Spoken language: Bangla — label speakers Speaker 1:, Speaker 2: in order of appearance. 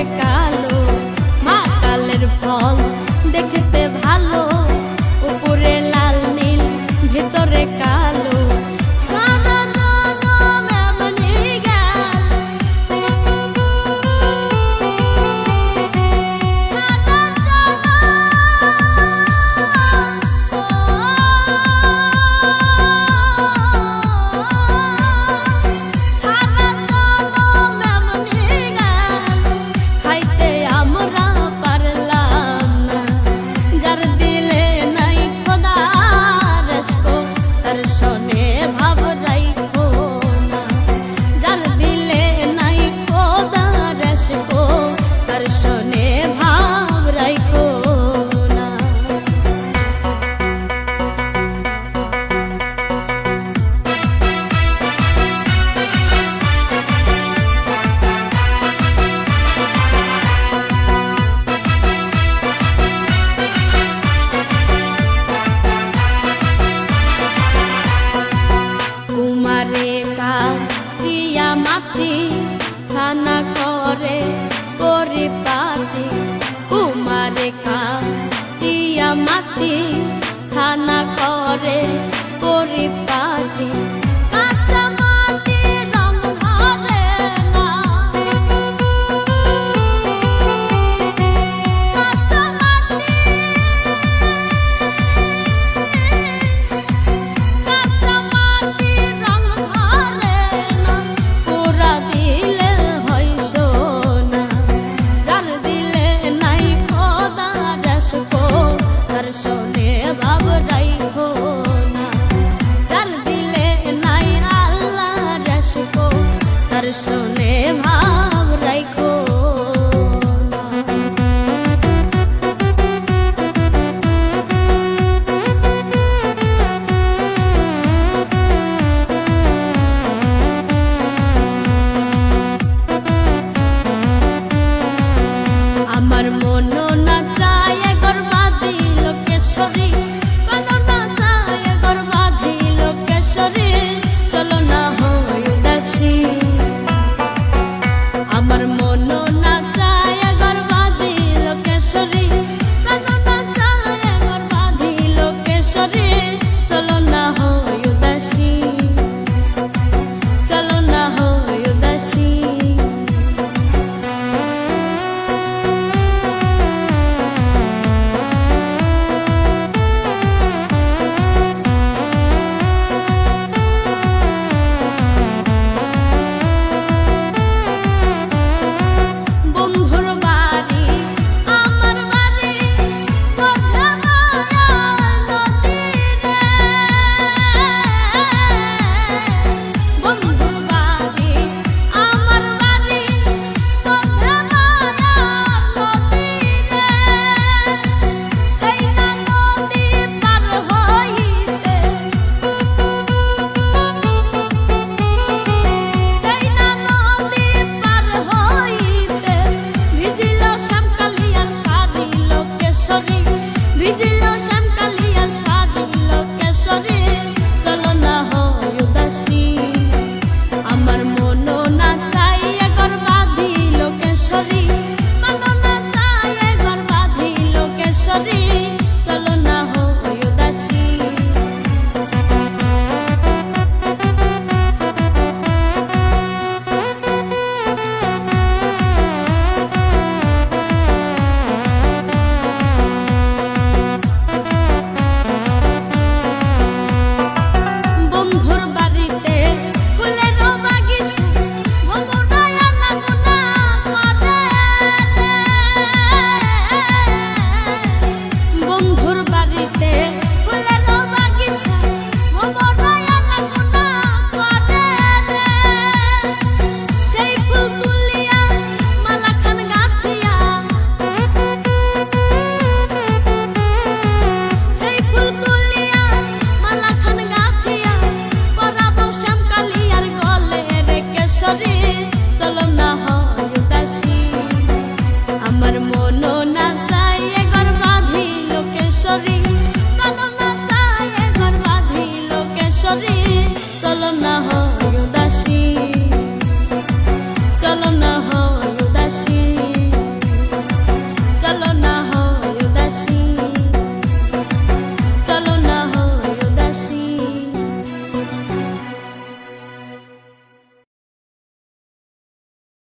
Speaker 1: ভিতরে কালো, মাকালের ফল দেখতে ভালো, উপরে লাল নীল ভিতরে কালো। সারা জনম এমনি গেল, সারা জনম, সারা জনম এমনি গেল, খাইতে আমরা পারলাম না। যার দিলে নাই খোদার ইশক, তার সনে ভাব রাইখো না। যার দিলে নাই খোদার ইশক, তার সনে ভাব রাইখো না। কুমারে কারিয়া মাটি ছানা করে পরিপাটি, কুমারে কারিয়া মাটি ছানা করে পরিপাটি। কাঁচা মাটি রং ধরে না, কাঁচা মাটি, কাঁচা মাটি রং ধরে না, পোড়া দিলে হয় সোনা। যার দিলে নাই খোদার ইশক, তার সনে ভাব রাইখো না। যার দিলে নাই আল্লাহর ইশক, তার সনে ভাব রাইখো না। আমার মন না চায় গর্বাধি লোকেশ্বরী, মন না চায় গর্বাধি লোকেশ্বরী, চলো না হই উদাসী। আমার মন